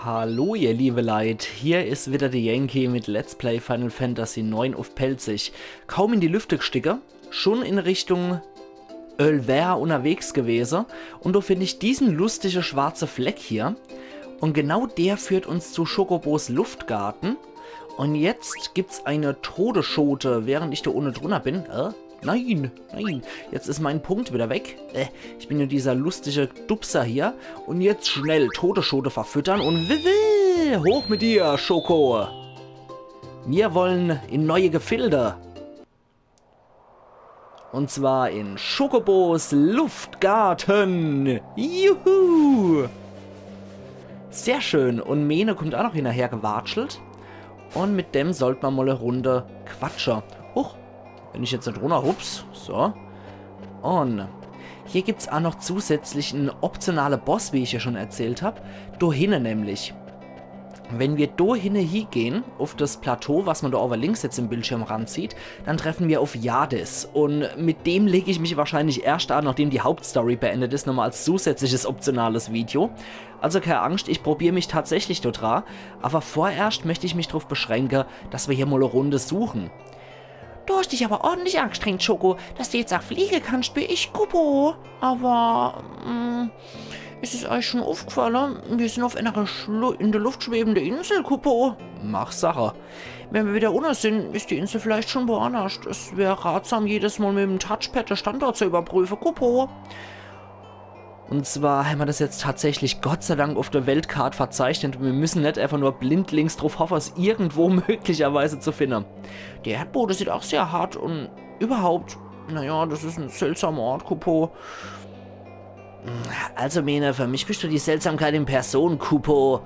Hallo ihr liebe Leid, hier ist wieder der Yankee mit Let's Play Final Fantasy IX auf Pelzig. Kaum in die Lüfte gestiegen, schon in Richtung Ölver unterwegs gewesen und da finde ich diesen lustigen schwarzen Fleck hier und genau der führt uns zu Chocobos Luftgarten und jetzt gibt's eine Todesschote, während ich da ohne drunter bin. Nein, jetzt ist mein Punkt wieder weg. Ich bin ja dieser lustige Dupser hier. Und jetzt schnell Todesschote verfüttern und hoch mit dir, Schoko. Wir wollen in neue Gefilde. Und zwar in Chocobos Luftgarten. Juhu! Sehr schön. Und Mene kommt auch noch hinterher gewatschelt. Und mit dem sollte man mal eine Runde quatschen. Huch. Wenn ich jetzt nicht runter, ups, so. Und hier gibt es auch noch zusätzlich einen optionalen Boss, wie ich ja schon erzählt habe. Da hinten nämlich. Wenn wir da hinten gehen, auf das Plateau, was man da over links jetzt im Bildschirm ranzieht, dann treffen wir auf Jadis. Und mit dem lege ich mich wahrscheinlich erst an, nachdem die Hauptstory beendet ist, nochmal als zusätzliches optionales Video. Also keine Angst, ich probiere mich tatsächlich dort dran. Aber vorerst möchte ich mich darauf beschränken, dass wir hier mal eine Runde suchen. Du hast dich aber ordentlich angestrengt, Schoko, dass du jetzt auch fliegen kannst wie ich, Kupo. Aber, ist es euch schon aufgefallen? Wir sind auf einer in der Luft schwebende Insel, Kupo. Mach Sache. Wenn wir wieder unten sind, ist die Insel vielleicht schon woanders. Es wäre ratsam, jedes Mal mit dem Touchpad den Standort zu überprüfen, Kupo. Und zwar haben wir das jetzt tatsächlich Gott sei Dank auf der Weltkarte verzeichnet und wir müssen nicht einfach nur blindlings drauf hoffen, es irgendwo möglicherweise zu finden. Der Erdboden sieht auch sehr hart und überhaupt, naja, das ist ein seltsamer Ort, Kupo. Also Mene, für mich bist du die Seltsamkeit in Person, Kupo.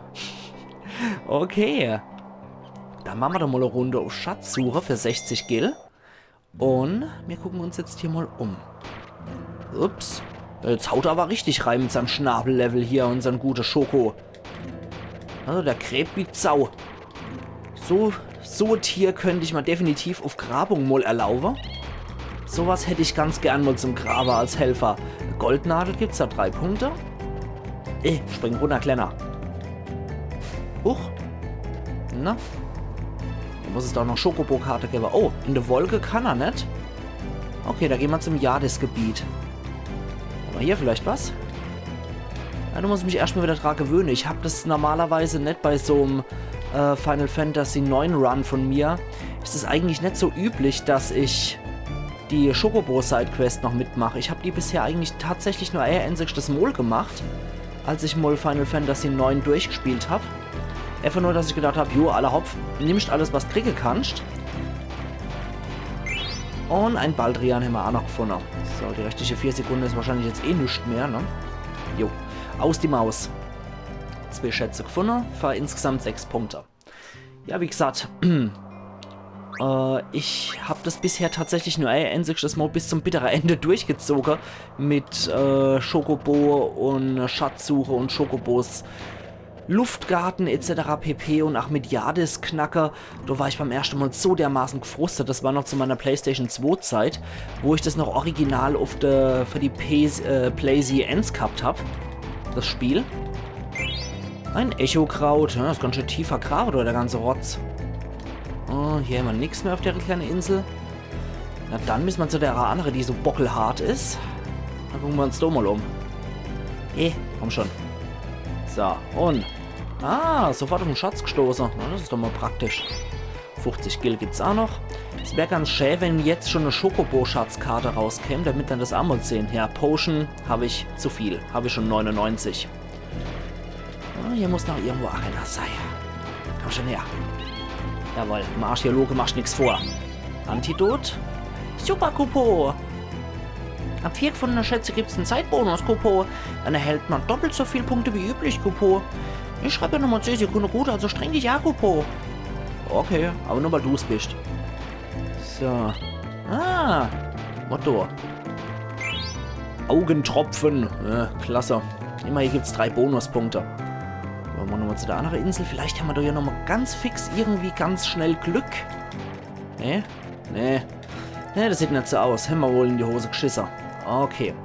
Okay. Dann machen wir doch mal eine Runde auf Schatzsuche für 60 Gil. Und wir gucken uns jetzt hier mal um. Ups. Jetzt haut er aber richtig rein mit seinem Schnabellevel hier und seinem guten Schoko. Also der gräbt wie Sau. So ein Tier könnte ich mal definitiv auf Grabung mal erlauben. Sowas hätte ich ganz gern mal zum Graber als Helfer. Goldnadel gibt's da 3 Punkte. Spring runter, Kleiner. Huch. Na? Da muss es doch noch Schokobo-Karte geben. Oh, in der Wolke kann er nicht. Okay, da gehen wir zum Jadis-Gebiet. Hier vielleicht was? Ja, du musst mich erstmal wieder dran gewöhnen. Ich habe das normalerweise nicht bei so einem Final Fantasy IX Run von mir. Ist es eigentlich nicht so üblich, dass ich die Chocobo-Sidequest noch mitmache. Ich habe die bisher eigentlich tatsächlich nur eher das Mal gemacht, als ich mal Final Fantasy IX durchgespielt habe. Einfach nur, dass ich gedacht habe, jo, aller Hopf, nimmst alles, was du kriegen kannst. Und ein Baldrian haben wir auch noch gefunden. So, die restliche 4 Sekunden ist wahrscheinlich jetzt eh nichts mehr, ne? Jo, aus die Maus. 2 Schätze gefunden, für insgesamt 6 Punkte. Ja, wie gesagt, ich habe das bisher tatsächlich nur das Mal bis zum bitteren Ende durchgezogen. Mit Chocobo und Schatzsuche und Chocobos Luftgarten etc. pp. Und auch mit Jadis-Knacker, da war ich beim ersten Mal so dermaßen gefrustet. Das war noch zu meiner PlayStation 2 Zeit, wo ich das noch original für die PlayZ Ends gehabt habe. Das Spiel. Ein Echokraut, ja, das ist ganz schön tiefer Grab oder der ganze Rotz. Oh, hier haben wir nichts mehr auf der kleinen Insel. Na dann müssen wir zu der andere, die so bockelhart ist. Dann gucken wir uns da mal um. Komm schon. So, und... sofort auf den Schatz gestoßen. Na, das ist doch mal praktisch. 50 Gil gibt's auch noch. Es wäre ganz schön, wenn jetzt schon eine Chocobo-Schatzkarte rauskäme, damit dann das Ammo sehen. Ja, Potion habe ich zu viel. Habe ich schon 99. Hier muss noch irgendwo einer sein. Komm schon her. Jawohl, im Archäologe machst nichts vor. Antidot. Super, Kupo. Ab 4 gefundene Schätze gibt es einen Zeitbonus, Kupo. Dann erhält man doppelt so viele Punkte wie üblich, Kupo. Ich schreibe ja nochmal 10 Sekunden gut, also streng dich ja, Kupo. Okay, aber nur weil du es bist. So. Motto. Augentropfen. Klasse. Immer hier gibt es 3 Bonuspunkte. Wollen wir nochmal zu der anderen Insel? Vielleicht haben wir da ja nochmal ganz fix irgendwie ganz schnell Glück. Nee, das sieht nicht so aus. Haben wir wohl in die Hose geschissen. Okay.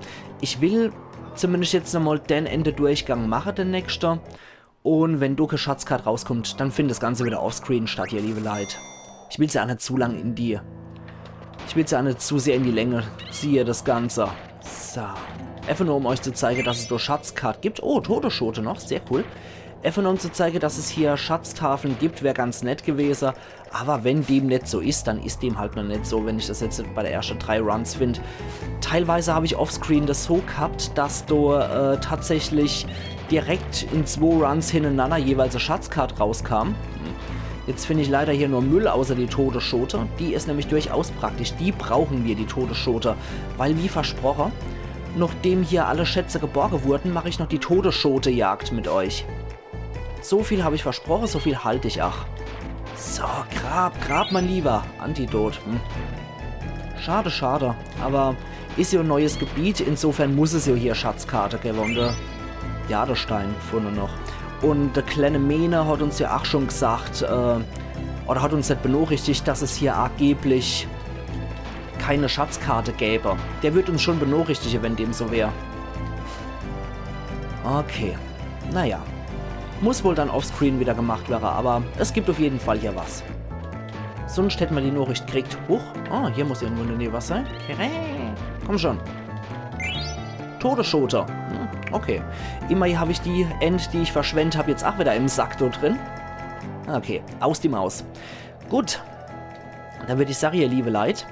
Ich will zumindest jetzt nochmal den Ende Durchgang machen, den nächsten. Und wenn Doke Schatzkarte rauskommt, dann findet das Ganze wieder offscreen statt, ihr liebe Leid. Ich will es ja auch nicht zu lang in die... Ich will es ja auch nicht zu sehr in die Länge ziehen, das Ganze. So. Einfach nur, um euch zu zeigen, dass es durch Schatzkarte gibt. Oh, Todesschote noch, sehr cool. Einfach nur, um zu zeigen, dass es hier Schatztafeln gibt, wäre ganz nett gewesen. Aber wenn dem nicht so ist, dann ist dem halt noch nicht so, wenn ich das jetzt bei der ersten 3 Runs finde. Teilweise habe ich offscreen das so gehabt, dass du tatsächlich direkt in 2 Runs hintereinander jeweils eine Schatzkarte rauskam. Jetzt finde ich leider hier nur Müll außer die Todesschote. Die ist nämlich durchaus praktisch. Die brauchen wir, die Todesschote. Weil, wie versprochen, nachdem hier alle Schätze geborgen wurden, mache ich noch die Todesschote-Jagd mit euch. So viel habe ich versprochen, so viel halte ich auch. So, Grab, mein Lieber. Antidot. Schade, schade. Aber ist ja ein neues Gebiet, insofern muss es ja hier Schatzkarte geben. Und der Jadestein gefunden noch. Und der kleine Mene hat uns ja auch schon gesagt, oder hat uns nicht benachrichtigt, dass es hier angeblich keine Schatzkarte gäbe. Der wird uns schon benachrichtigen, wenn dem so wäre. Okay. Naja. Muss wohl dann offscreen wieder gemacht werden, aber es gibt auf jeden Fall hier was. Sonst hätten wir die Nachricht gekriegt. Huch. Oh, hier muss irgendwo in der Nähe was sein. Komm schon. Todesschote. Okay. Immerhin habe ich die End, die ich verschwendet habe, jetzt auch wieder im Sack dort drin. Okay, aus die Maus. Gut. Dann würde ich sagen, ihr liebe Leid,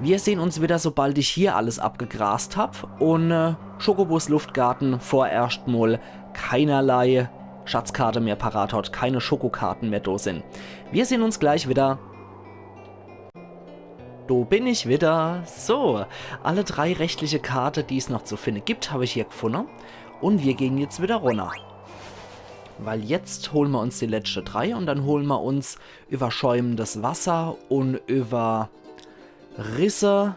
wir sehen uns wieder, sobald ich hier alles abgegrast habe. Und Schokobos Luftgarten vorerst mal keinerlei Schatzkarte mehr parat hat. Keine Schokokarten mehr da sind. Wir sehen uns gleich wieder. Da bin ich wieder. So, alle 3 rechtliche Karten, die es noch zu finden gibt, habe ich hier gefunden. Und wir gehen jetzt wieder runter. Weil jetzt holen wir uns die letzte 3 und dann holen wir uns über schäumendes Wasser und über Risse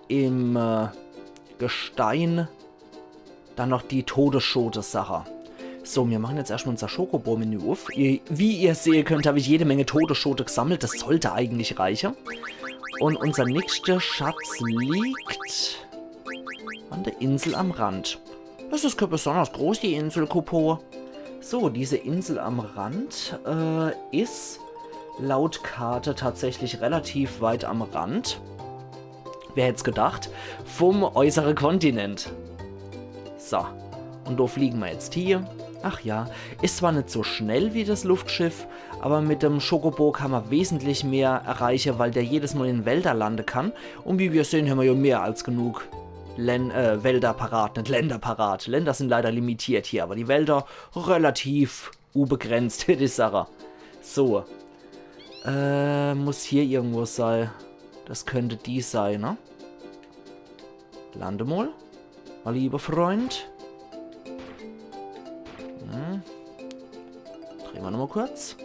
im Gestein dann noch die Todesschote-Sache. So, wir machen jetzt erstmal unser Schokobo-Menü auf. Wie ihr sehen könnt, habe ich jede Menge Todesschote gesammelt. Das sollte eigentlich reichen. Und unser nächster Schatz liegt an der Insel am Rand. Das ist kein besonders groß, die Insel, Kopo. So, diese Insel am Rand ist laut Karte tatsächlich relativ weit am Rand. Wer hätte es gedacht? Vom äußeren Kontinent. So, und da fliegen wir jetzt hier. Ach ja, ist zwar nicht so schnell wie das Luftschiff, aber mit dem Schokobo kann man wesentlich mehr erreichen, weil der jedes Mal in Wälder landen kann. Und wie wir sehen, haben wir ja mehr als genug Wälder parat, nicht Länder parat. Länder sind leider limitiert hier, aber die Wälder relativ unbegrenzt, die Sache. So. Muss hier irgendwo sein. Das könnte die sein, ne? Lande mal. Mein lieber Freund. Drehen wir nochmal kurz.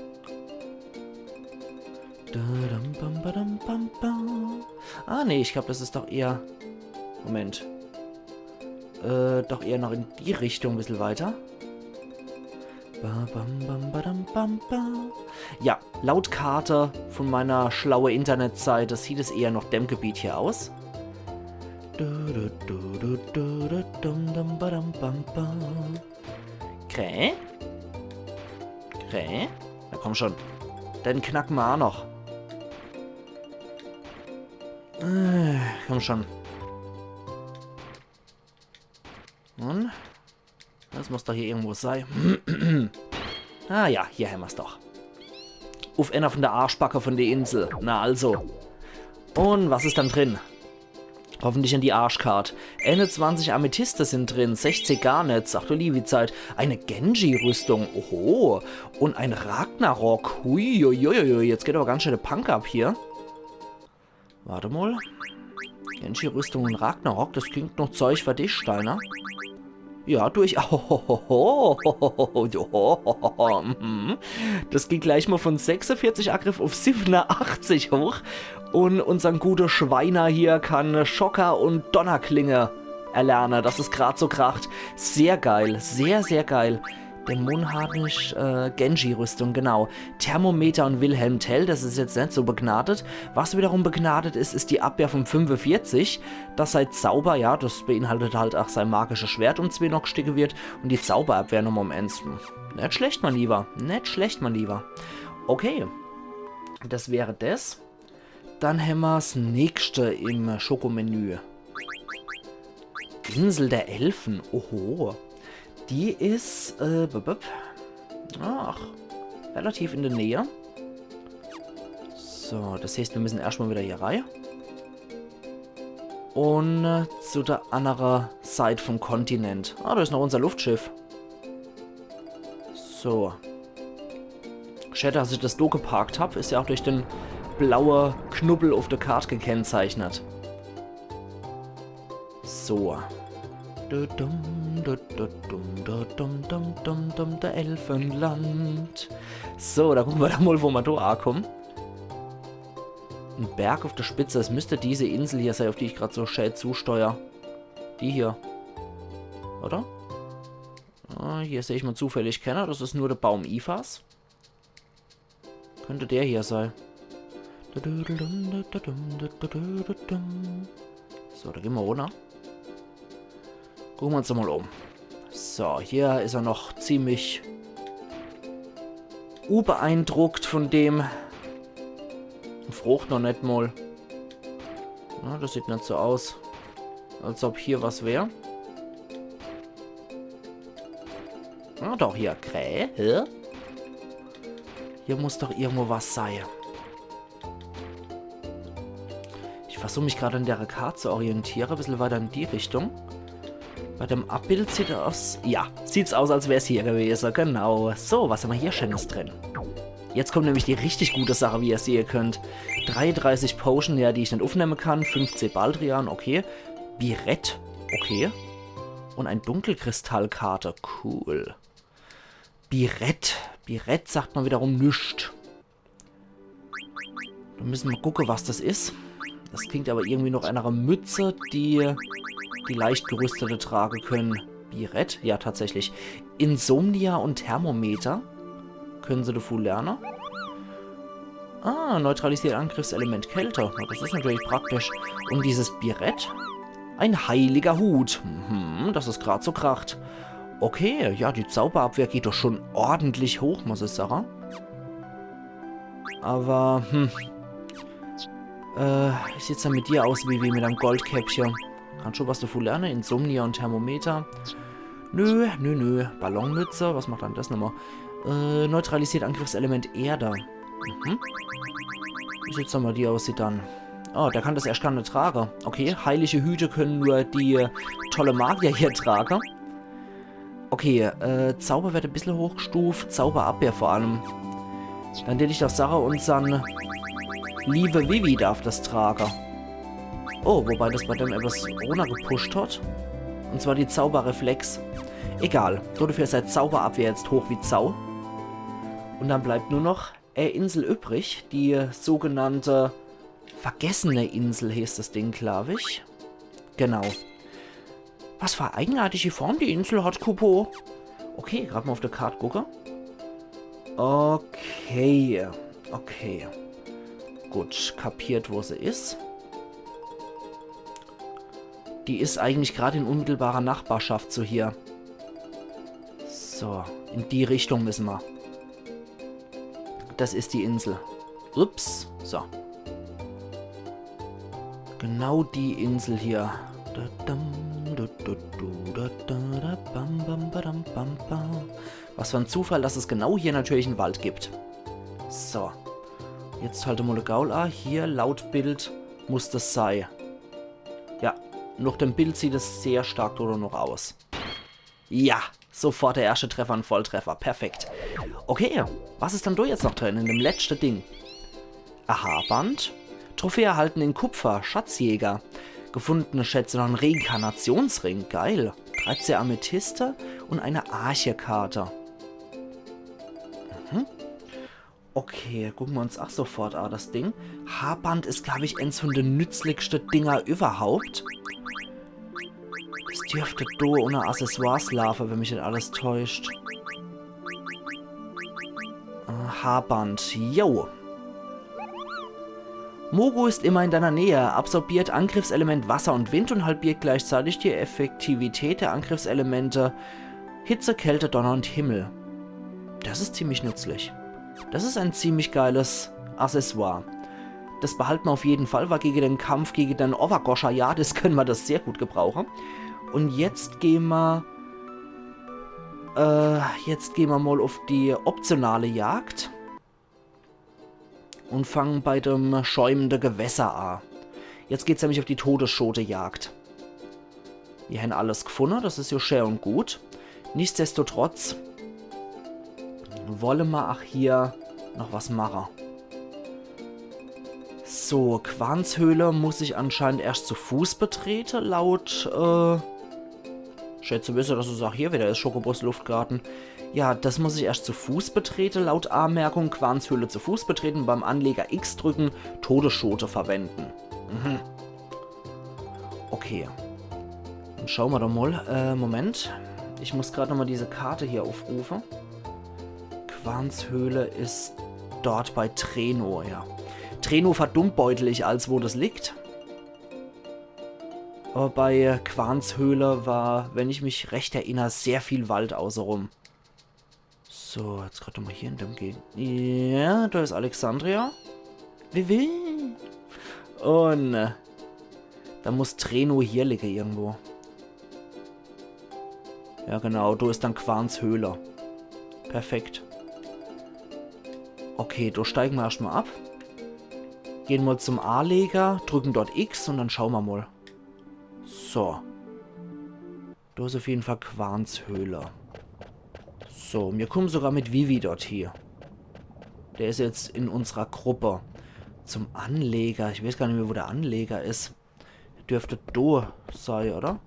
Ah, nee, ich glaube, das ist doch eher... Moment. Doch eher noch in die Richtung ein bisschen weiter. Ja, laut Karte von meiner schlauen Internetseite sieht es eher nach dem Gebiet hier aus. Okay. Okay. Na komm schon. Den knacken wir auch noch. Komm schon. Und? Das muss doch hier irgendwo sein. Ah ja, hier haben wir es doch. Auf einer von der Arschbacke von der Insel. Na also. Und was ist dann drin? Hoffentlich in die Arschkarte. 21 Amethyste sind drin, 60 Garnets, ach du liebe Zeit. Eine Genji-Rüstung, oho. Und ein Ragnarok, huiuiuiui. Jetzt geht aber ganz schön der Punk ab hier. Warte mal. Genji-Rüstung und Ragnarok, das klingt noch Zeug für dich, Steiner. Ja, das geht gleich mal von 46 Angriff auf 87 hoch. Und unser guter Schweiner hier kann Schocker und Donnerklinge erlernen. Das ist gerade so kracht. Sehr geil, sehr, sehr geil. Dämonenharnisch, Genji-Rüstung, genau. Thermometer und Wilhelm Tell, das ist jetzt nicht so begnadet. Was wiederum begnadet ist, ist die Abwehr von 45. Das sei Zauber, ja, das beinhaltet halt auch sein magisches Schwert um 2 Knockstücke wird. Und die Zauberabwehr nochmal um 1. Nicht schlecht, mein Lieber. Nicht schlecht, mein Lieber. Okay. Das wäre das. Dann haben wir das nächste im Schokomenü. Insel der Elfen. Oho. Die ist, relativ in der Nähe. So, das heißt, wir müssen erstmal wieder hier rein. Und zu der anderen Seite vom Kontinent. Ah, da ist noch unser Luftschiff. So. Schade, dass ich das do geparkt habe, ist ja auch durch den blauen Knubbel auf der Karte gekennzeichnet. So. Der Elfenland. So, da gucken wir dann mal, wo wir da ankommen. Ein Berg auf der Spitze. Es müsste diese Insel hier sein, auf die ich gerade so schön zusteuere. Die hier. Oder? Ah, hier sehe ich mal zufällig kennen. Das ist nur der Baum Ifas. Könnte der hier sein. So, da gehen wir runter. Gucken wir uns doch mal um. So, hier ist er noch ziemlich unbeeindruckt von dem. Frucht noch nicht mal. Ja, das sieht nicht so aus, als ob hier was wäre. Ja, doch, hier. Krähe. Hier muss doch irgendwo was sein. Ich versuche mich gerade an der Karte zu orientieren. Ein bisschen weiter in die Richtung. Bei dem Abbild sieht es aus... Ja, sieht es aus, als wäre es hier gewesen. Genau. So, was haben wir hier Schönes drin? Jetzt kommt nämlich die richtig gute Sache, wie ihr sehen könnt. 33 Potion, ja, die ich nicht aufnehmen kann. 15 Baldrian, okay. Birett, okay. Und ein Dunkelkristallkarte, cool. Birett. Birett sagt man wiederum nichts. Da müssen wir gucken, was das ist. Das klingt aber irgendwie noch einer Mütze, die leicht gerüstete tragen können. Birett? Ja, tatsächlich. Insomnia und Thermometer. Können sie davon lernen? Ah, neutralisiert Angriffselement Kälte. Na, das ist natürlich praktisch. Und dieses Birett? Ein heiliger Hut. Das ist gerade so kracht. Okay, ja, die Zauberabwehr geht doch schon ordentlich hoch, muss ich sagen. Aber, wie sieht's denn mit dir aus, wie mit einem Goldkäppchen? Kannst schon was davon lernen? Insomnia und Thermometer. Nö. Ballonmütze, was macht dann das nochmal? Neutralisiert Angriffselement Erde. Wie sieht's denn mal die aussieht dann? Oh, der kann das erst gar nicht tragen. Okay, heilige Hüte können nur die tolle Magier hier tragen. Okay, Zauber wird ein bisschen hochgestuft, Zauberabwehr vor allem. Dann hätte ich das Sache und dann liebe Vivi darf das tragen. Oh, wobei das bei dem etwas runtergepusht hat. Und zwar die Zauberreflex. Egal, dafür ist der Zauberabwehr jetzt hoch wie Zau. Und dann bleibt nur noch eine Insel übrig, die sogenannte Vergessene Insel hieß das Ding, glaube ich. Genau. Was für eine eigenartige Form die Insel hat, Kupo. Okay, gerade mal auf der Karte gucken. Okay. Gut, kapiert, wo sie ist. Die ist eigentlich gerade in unmittelbarer Nachbarschaft zu hier. So, in die Richtung müssen wir. Das ist die Insel. Ups, so. Genau die Insel hier. Was für ein Zufall, dass es genau hier natürlich einen Wald gibt. So. Jetzt halte mal Gaul an. Hier, laut Bild, muss das sein. Ja, nach dem Bild sieht es sehr stark oder noch aus. Ja, sofort der erste Treffer, ein Volltreffer. Perfekt. Okay, was ist dann da jetzt noch drin in dem letzten Ding? Aha-Band. Trophäe erhalten in Kupfer. Schatzjäger. Gefundene Schätze noch ein Reinkarnationsring. Geil. 13 Amethyste und eine Arche-Karte. Okay, gucken wir uns auch sofort an, das Ding. Haarband ist, glaube ich, eins von den nützlichsten Dinger überhaupt. Es dürfte da ohne Accessoires laufen, wenn mich nicht alles täuscht. Haarband. Jo. Mogo ist immer in deiner Nähe, absorbiert Angriffselement Wasser und Wind und halbiert gleichzeitig die Effektivität der Angriffselemente Hitze, Kälte, Donner und Himmel. Das ist ziemlich nützlich. Das ist ein ziemlich geiles Accessoire. Das behalten wir auf jeden Fall, weil gegen den Kampf gegen den Overgosher, ja, das können wir das sehr gut gebrauchen. Und jetzt gehen wir mal auf die optionale Jagd. Und fangen bei dem schäumenden Gewässer an. Jetzt geht es nämlich auf die Todesschote-Jagd. Wir haben alles gefunden, das ist ja schön und gut. Nichtsdestotrotz wollen wir auch hier noch was machen. So, Quarzhöhle muss ich anscheinend erst zu Fuß betreten, laut, schätze wisst ihr, dass es auch hier wieder ist, Schokobos Luftgarten. Ja, das muss ich erst zu Fuß betreten, laut Anmerkung, Quarzhöhle zu Fuß betreten, beim Anleger X drücken, Todesschote verwenden. Mhm. Okay. Dann schauen wir doch mal. Moment. Ich muss gerade nochmal diese Karte hier aufrufen. Quarzhöhle ist dort bei Treno, ja. Treno verdummbeutelig, als wo das liegt. Aber bei Quarzhöhle war, wenn ich mich recht erinnere, sehr viel Wald außenrum. So, jetzt gerade mal hier in dem Gegend. Ja, da ist Alexandria. Wie? Und da muss Treno hier liegen irgendwo. Ja, genau, da ist dann Quarzhöhle. Perfekt. Okay, da steigen wir erstmal ab. Gehen wir zum A-Leger, drücken dort X und dann schauen wir mal. So. Da ist auf jeden Fall Quarzhöhle. So, wir kommen sogar mit Vivi dort hier. Der ist jetzt in unserer Gruppe. Zum Anleger. Ich weiß gar nicht mehr, wo der Anleger ist. Der dürfte da sein, oder?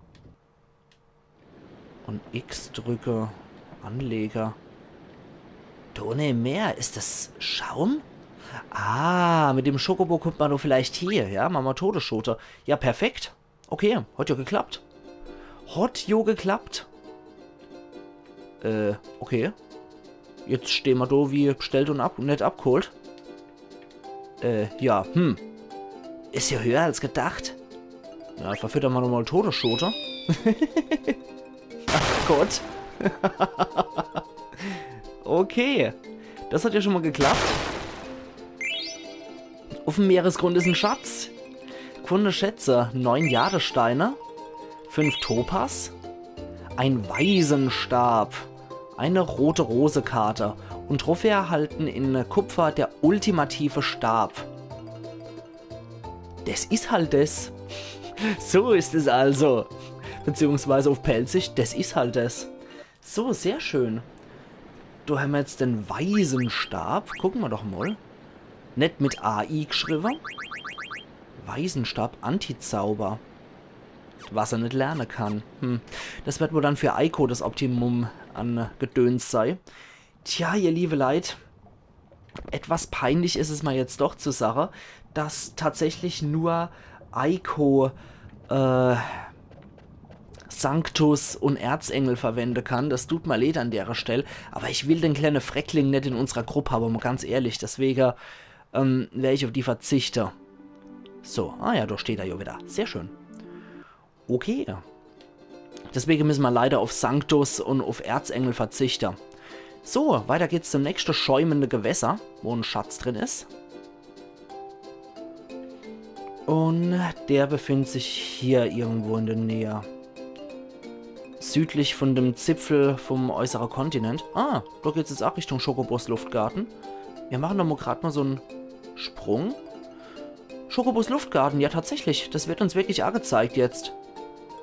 Und X drücke. Anleger. Da ne mehr. Ist das Schaum? Ah, mit dem Schokobo kommt man doch vielleicht hier. Ja, machen wir Todesschote. Ja, perfekt. Okay, hat ja geklappt. Hat ja geklappt. Okay. Jetzt stehen wir da wie bestellt und nicht abgeholt. Ja, Ist ja höher als gedacht. Ja, verfüttern wir nochmal Todesschote. Ach Gott. Okay. Das hat ja schon mal geklappt. Auf dem Meeresgrund ist ein Schatz. Kunde Schätze. 9 Jadesteine. 5 Topas. Ein Waisenstab. Eine rote Rose-Karte. Und Trophäe erhalten in Kupfer der ultimative Stab. Das ist halt das. So ist es also. Beziehungsweise auf Pelzig, das ist halt das. So, sehr schön. Da haben wir jetzt den Waisenstab. Gucken wir doch mal. Nicht mit AI geschrieben. Waisenstab, Antizauber. Was er nicht lernen kann. Das wird wohl dann für Eiko das Optimum an Gedöns sei. Tja, ihr liebe Leid. Etwas peinlich ist es mal jetzt doch zur Sache, dass tatsächlich nur Eiko Sanctus und Erzengel verwenden kann. Das tut mir leid an der Stelle. Aber ich will den kleinen Freckling nicht in unserer Gruppe haben, mal ganz ehrlich. Deswegen werde ich auf die verzichten. So, ja, da steht er ja wieder. Sehr schön. Okay. Deswegen müssen wir leider auf Sanctus und auf Erzengel verzichten. So, weiter geht's zum nächsten schäumenden Gewässer, wo ein Schatz drin ist. Und der befindet sich hier irgendwo in der Nähe. Südlich von dem Zipfel vom äußeren Kontinent. Ah, da geht's jetzt auch Richtung Schokobos Luftgarten. Wir machen doch mal gerade mal so einen Sprung. Schokobos Luftgarten, ja tatsächlich. Das wird uns wirklich angezeigt jetzt.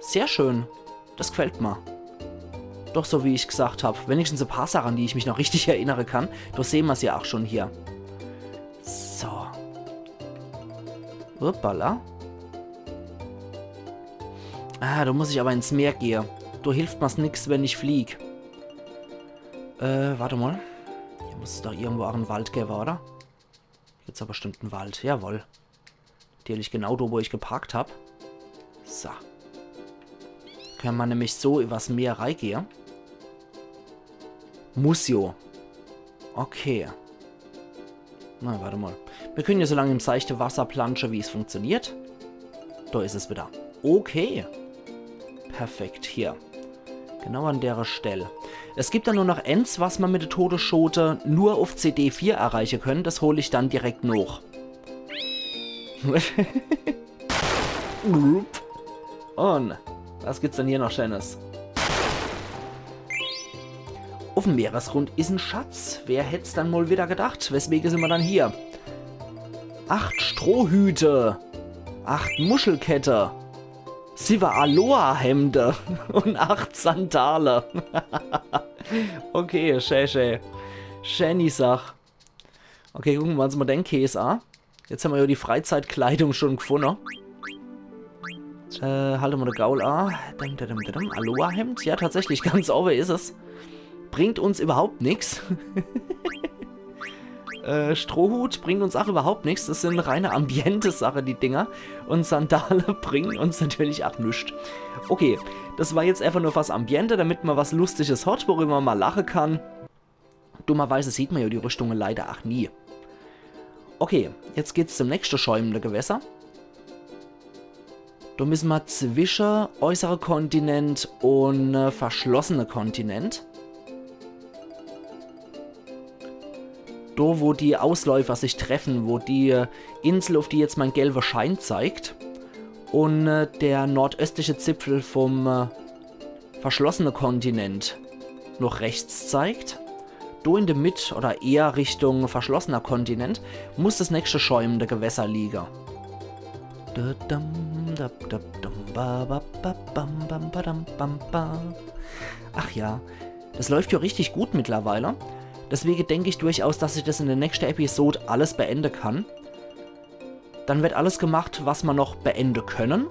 Sehr schön. Das gefällt mir. Doch so wie ich gesagt habe. Wenigstens ein paar Sachen, an die ich mich noch richtig erinnern kann. Da sehen wir es ja auch schon hier. So. Hoppala. Ah, da muss ich aber ins Meer gehen. Da hilft mir's nix, wenn ich fliege. Warte mal. Hier muss es doch irgendwo auch ein Wald geben, oder? Jetzt aber bestimmt ein Wald. Jawohl. Natürlich genau da, wo ich geparkt habe. So. Kann man nämlich so übers Meer reingehen. Muss jo. Okay. Na, warte mal. Wir können ja so lange im seichte Wasser planschen, wie es funktioniert. Da ist es wieder. Okay. Perfekt, hier. Genau an der Stelle. Es gibt dann nur noch eins, was man mit der Todesschote nur auf CD4 erreichen können. Das hole ich dann direkt noch. Und was gibt's denn hier noch Schönes? Auf dem Meeresgrund ist ein Schatz. Wer hätte es dann mal wieder gedacht? Weswegen sind wir dann hier? 8 Strohhüte. 8 Muschelkette. 7 Aloha-Hemde. Und 8 Sandale. Okay, schön. Schöne Sache. Okay, gucken wir uns mal den Käse an. Jetzt haben wir ja die Freizeitkleidung schon gefunden. Halten wir den Gaul an. Aloha-Hemd. Ja, tatsächlich, ganz oben ist es. Bringt uns überhaupt nichts. Strohhut bringt uns auch überhaupt nichts. Das sind reine Ambiente-Sache, die Dinger. Und Sandale bringen uns natürlich auch nichts. Okay, das war jetzt einfach nur was Ambiente, damit man was Lustiges hat, worüber man mal lachen kann. Dummerweise sieht man ja die Rüstungen leider auch nie. Okay, jetzt geht's zum nächsten schäumenden Gewässer. Da müssen wir zwischen äußere Kontinent und verschlossene Kontinent. Da, wo die Ausläufer sich treffen, wo die Insel, auf die jetzt mein gelber Schein zeigt, und der nordöstliche Zipfel vom verschlossenen Kontinent noch rechts zeigt, da in der Mitte oder eher Richtung verschlossener Kontinent, muss das nächste schäumende Gewässer liegen. Ach ja, das läuft ja richtig gut mittlerweile. Deswegen denke ich durchaus, dass ich das in der nächsten Episode alles beenden kann. Dann wird alles gemacht, was wir noch beenden können.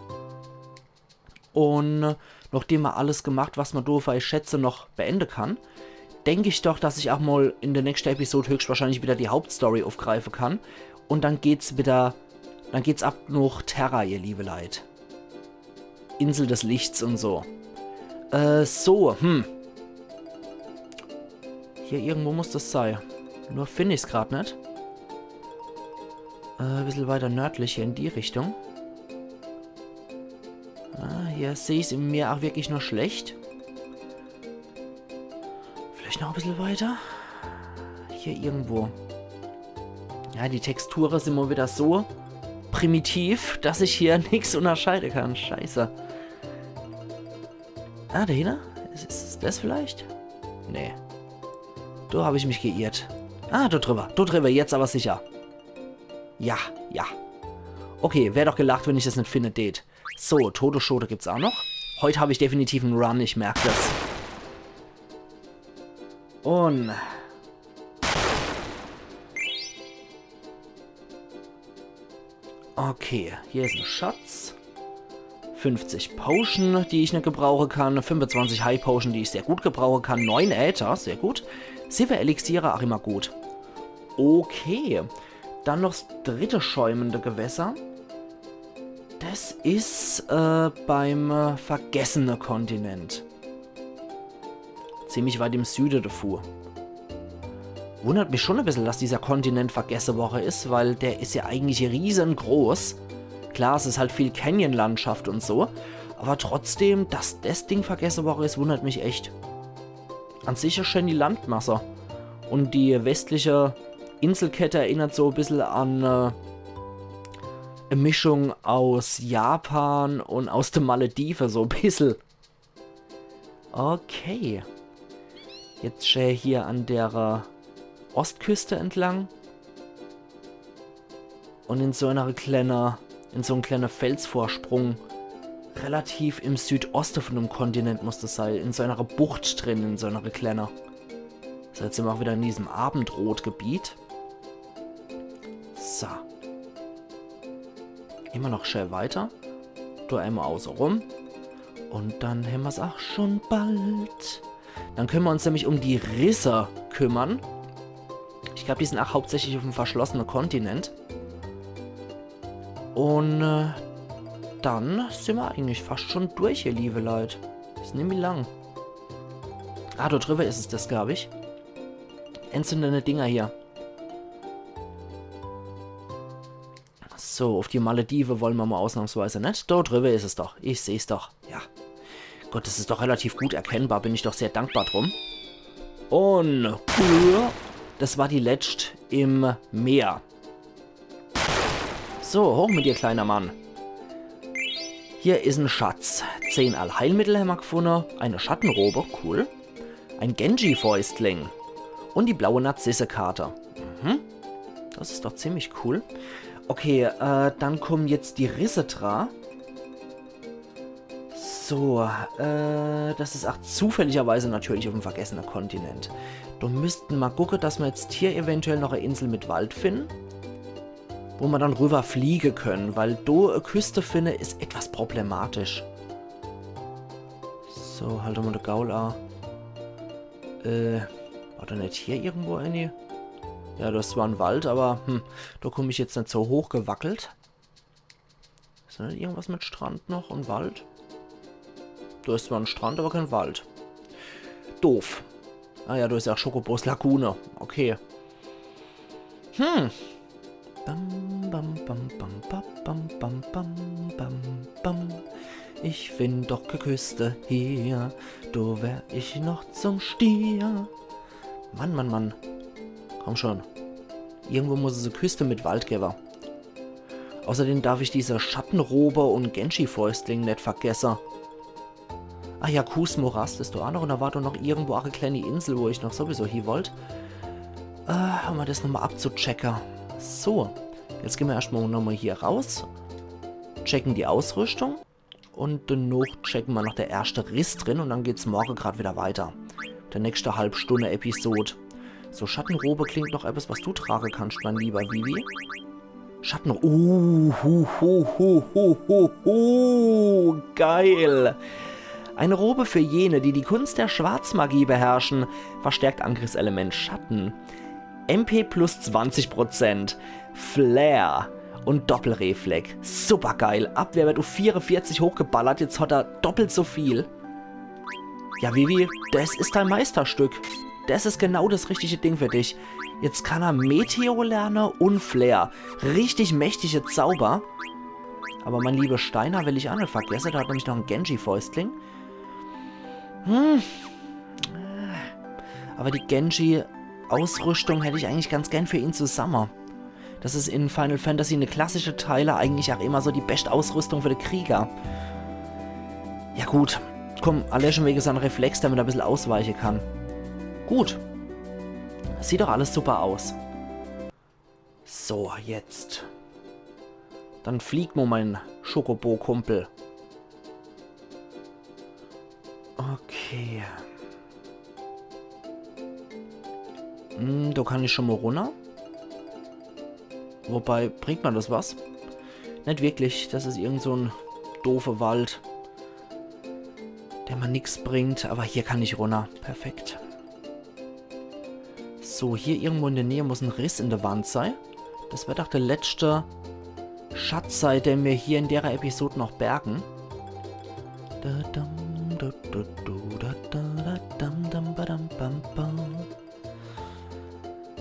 Und nachdem wir alles gemacht, was man durch, weil ich schätze, noch beenden kann, denke ich doch, dass ich auch mal in der nächsten Episode höchstwahrscheinlich wieder die Hauptstory aufgreifen kann. Und dann geht's ab nach Terra, ihr liebe Leid. Insel des Lichts und so. Hier irgendwo muss das sein. Nur finde ich es gerade nicht. Ein bisschen weiter nördlich, hier in die Richtung. Hier sehe ich es im Meer auch wirklich nur schlecht. Vielleicht noch ein bisschen weiter. Hier irgendwo. Ja, die Texturen sind mal wieder so primitiv, dass ich hier nichts unterscheiden kann. Scheiße. Ah, da hinten? Ist das vielleicht? Nee. Da habe ich mich geirrt. Ah, da drüber, jetzt aber sicher. Ja. Okay, wäre doch gelacht, wenn ich das nicht finde, det. So, Todesschote gibt's auch noch. Heute habe ich definitiv einen Run, ich merke das. Und... Okay, hier ist ein Schatz. 50 Potion, die ich nicht gebrauchen kann. 25 High Potion, die ich sehr gut gebrauchen kann. 9 Äther, sehr gut. 7 Elixiere, auch immer gut. Okay. Dann noch das dritte schäumende Gewässer. Das ist beim vergessenen Kontinent. Ziemlich weit im Süden davor. Wundert mich schon ein bisschen, dass dieser Kontinent vergessen worden ist, weil der ist ja eigentlich riesengroß. Klar, es ist halt viel Canyon-Landschaft und so. Aber trotzdem, dass das Ding vergessen worden ist, wundert mich echt. An sich ist schön die Landmasse. Und die westliche Inselkette erinnert so ein bisschen an eine Mischung aus Japan und aus den Malediven, so ein bisschen. Okay. Jetzt schön hier an der Ostküste entlang. Und in so einem kleinen Felsvorsprung, relativ im Südosten von dem Kontinent muss das sein, in so einer Bucht drin, in so einer kleinen. So, jetzt sind wir auch wieder in diesem Abendrotgebiet. So. Immer noch schnell weiter. Da einmal außen rum. Und dann haben wir es auch schon bald. Dann können wir uns nämlich um die Risse kümmern. Ich glaube, die sind auch hauptsächlich auf dem verschlossenen Kontinent. Und dann sind wir eigentlich fast schon durch, ihr liebe Leute. Das ist nämlich lang. Ah, da drüber ist es das, glaube ich. Entzündende Dinger hier. So, auf die Malediven wollen wir mal ausnahmsweise nicht. Dort drüber ist es doch. Ich sehe es doch. Ja. Gott, das ist doch relativ gut erkennbar. Bin ich doch sehr dankbar drum. Und das war die letzte im Meer. So, hoch mit dir, kleiner Mann. Hier ist ein Schatz. 10 Allheilmittel haben wir gefunden. Eine Schattenrobe, cool. Ein Genji-Fäustling. Und die blaue Narzisse-Karte. Mhm. Das ist doch ziemlich cool. Okay, dann kommen jetzt die Rissetra. So, das ist auch zufälligerweise natürlich auf dem vergessenen Kontinent. Du müssten mal gucken, dass wir jetzt hier eventuell noch eine Insel mit Wald finden. Wo wir dann rüber fliegen können, weil do eine Küste finde ist etwas problematisch. So, halt mal den Gaul an. War da nicht hier irgendwo eine? Ja, das war ein Wald, aber da komme ich jetzt nicht so hoch gewackelt. Ist da nicht irgendwas mit Strand noch und Wald? Da ist zwar ein Strand, aber kein Wald. Doof. Ah ja, da ist ja Schokobos Lagune. Okay. Bam, bam, bam, bam, bam, bam, bam, bam, bam. Ich find doch keine Küste hier, do wär ich noch zum Stier. Mann, Mann, Mann. Komm schon. Irgendwo muss es eine Küste mit Wald geben. Außerdem darf ich diese Schattenrobe und Genji-Fäustling nicht vergessen. Ah ja, Kusmorast ist da auch noch und da war doch noch irgendwo auch eine kleine Insel, wo ich noch sowieso hier wollte. Haben wir das nochmal abzuchecken. So, jetzt gehen wir erstmal nochmal hier raus, checken die Ausrüstung und danach checken wir noch der erste Riss drin und dann geht's morgen gerade wieder weiter. Der nächste halbstunde Episode. So, Schattenrobe klingt noch etwas, was du tragen kannst, mein lieber Vivi. Schattenrobe, geil. Eine Robe für jene, die die Kunst der Schwarzmagie beherrschen, verstärkt Angriffselement Schatten. MP plus 20%, Flair und Doppelreflex. Super geil. Abwehr wird auf 44 hochgeballert, jetzt hat er doppelt so viel. Ja, Vivi, das ist dein Meisterstück. Das ist genau das richtige Ding für dich. Jetzt kann er Meteor lernen und Flair. Richtig mächtige Zauber. Aber mein lieber Steiner will ich auch nicht vergessen, da hat nämlich noch ein Genji-Fäustling. Aber die Genji-Ausrüstung hätte ich eigentlich ganz gern für ihn zusammen. Das ist in Final Fantasy eine klassische Teile, eigentlich auch immer so die beste Ausrüstung für den Krieger. Ja gut, komm, erlöschen wegen seinem Reflex, damit er ein bisschen ausweichen kann. Gut. Das sieht doch alles super aus. So, jetzt. Dann fliegt mal mein Schokobo-Kumpel. Okay. Da kann ich schon mal runter. Wobei, bringt man das was? Nicht wirklich. Das ist irgend so ein doofer Wald, der mir nichts bringt. Aber hier kann ich runter. Perfekt. So, hier irgendwo in der Nähe muss ein Riss in der Wand sein. Das wird auch der letzte Schatz sein, den wir hier in der Episode noch bergen.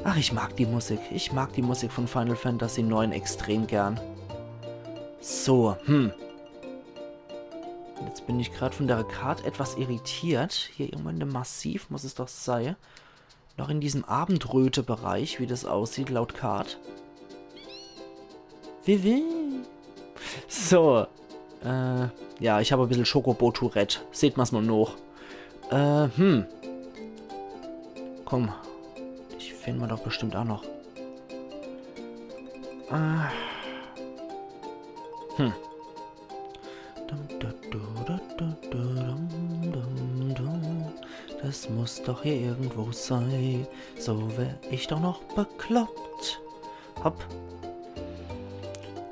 Ach, ich mag die Musik. Ich mag die Musik von Final Fantasy 9 extrem gern. So, Jetzt bin ich gerade von der Karte etwas irritiert. Hier irgendwo in dem Massiv muss es doch sein. Noch in diesem Abendröte-Bereich, wie das aussieht, laut Karte. Vivi. So. Ja, ich habe ein bisschen Schokobo-Tourette. Seht mal's mal noch. Komm. Ich finde man doch bestimmt auch noch. Das muss doch hier irgendwo sein. So wär ich doch noch bekloppt. Hopp.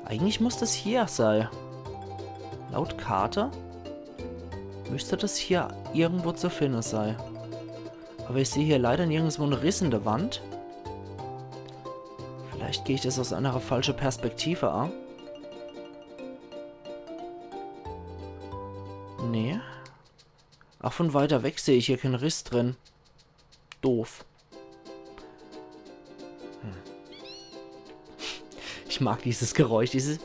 Eigentlich muss das hier sein. Laut Karte müsste das hier irgendwo zu finden sein. Aber ich sehe hier leider nirgendwo einen Riss in der Wand. Vielleicht gehe ich das aus einer falschen Perspektive an. Nee. Auch von weiter weg sehe ich hier keinen Riss drin. Doof. Ich mag dieses Geräusch, dieses...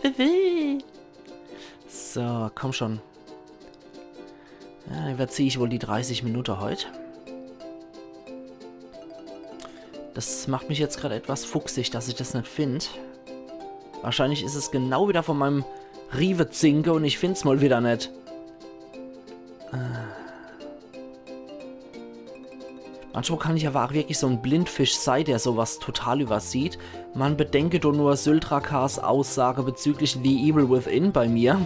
So, komm schon. Ja, überziehe ich wohl die 30 Minuten heute. Das macht mich jetzt gerade etwas fuchsig, dass ich das nicht finde. Wahrscheinlich ist es genau wieder von meinem Rive-Zinke und ich finde es mal wieder nicht. Manchmal kann ich aber auch wirklich so ein Blindfisch sein, der sowas total übersieht. Man bedenke doch nur Syltrakars Aussage bezüglich The Evil Within bei mir,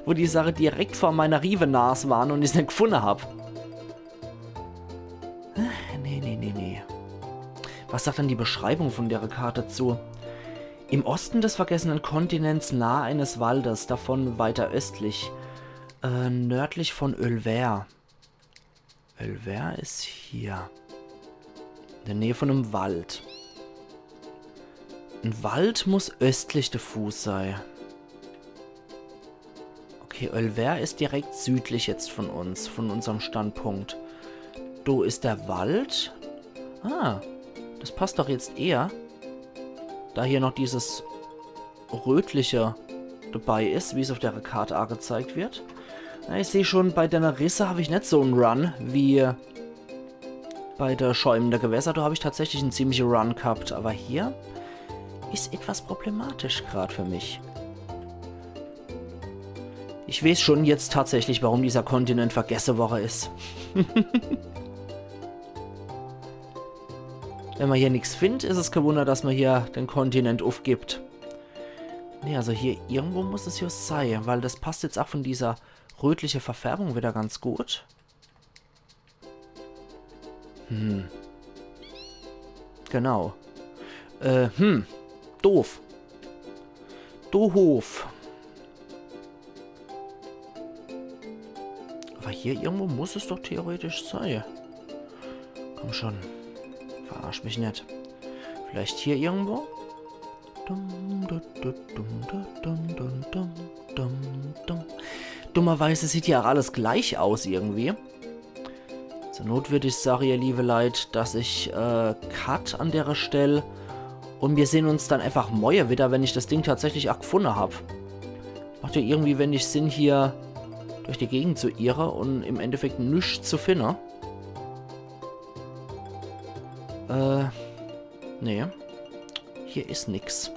wo die Sache direkt vor meiner Rive-Nase waren und ich es nicht gefunden habe. Nee. Was sagt dann die Beschreibung von der Karte zu? Im Osten des vergessenen Kontinents nahe eines Waldes, davon weiter östlich, nördlich von Ölver. Ölver ist hier. In der Nähe von einem Wald. Ein Wald muss östlich der Fuß sein. Okay, Ölver ist direkt südlich jetzt von uns, von unserem Standpunkt. Do ist der Wald. Ah, das passt doch jetzt eher. Da hier noch dieses rötliche dabei ist, wie es auf der Karte angezeigt wird. Na, ich sehe schon, bei der Risse habe ich nicht so einen Run wie bei der schäumenden Gewässer. Da habe ich tatsächlich einen ziemlichen Run gehabt. Aber hier ist etwas problematisch gerade für mich. Ich weiß schon jetzt tatsächlich, warum dieser Kontinent vergessen worden ist. Wenn man hier nichts findet, ist es kein Wunder, dass man hier den Kontinent aufgibt. Ne, also hier irgendwo muss es ja sein, weil das passt jetzt auch von dieser rötlichen Verfärbung wieder ganz gut. Genau. Doof. Doof. Aber hier irgendwo muss es doch theoretisch sein. Komm schon. Verarsch mich nicht. Vielleicht hier irgendwo? Dummerweise sieht ja alles gleich aus irgendwie. Zur Not würde ich sagen, ihr liebe Leute, dass ich Cut an der Stelle und wir sehen uns dann einfach morgen wieder, wenn ich das Ding tatsächlich auch gefunden habe. Macht ja irgendwie wenig Sinn, hier durch die Gegend zu irren und im Endeffekt nichts zu finden. Nee. Hier ist nix.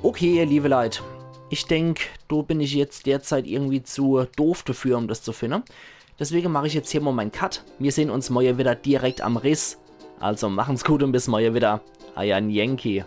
Okay, ihr liebe Leute. Ich denke, da bin ich jetzt derzeit irgendwie zu doof dafür, um das zu finden. Deswegen mache ich jetzt hier mal meinen Cut. Wir sehen uns morgen wieder direkt am Riss. Also machen's gut und bis morgen wieder. Euer Yankee.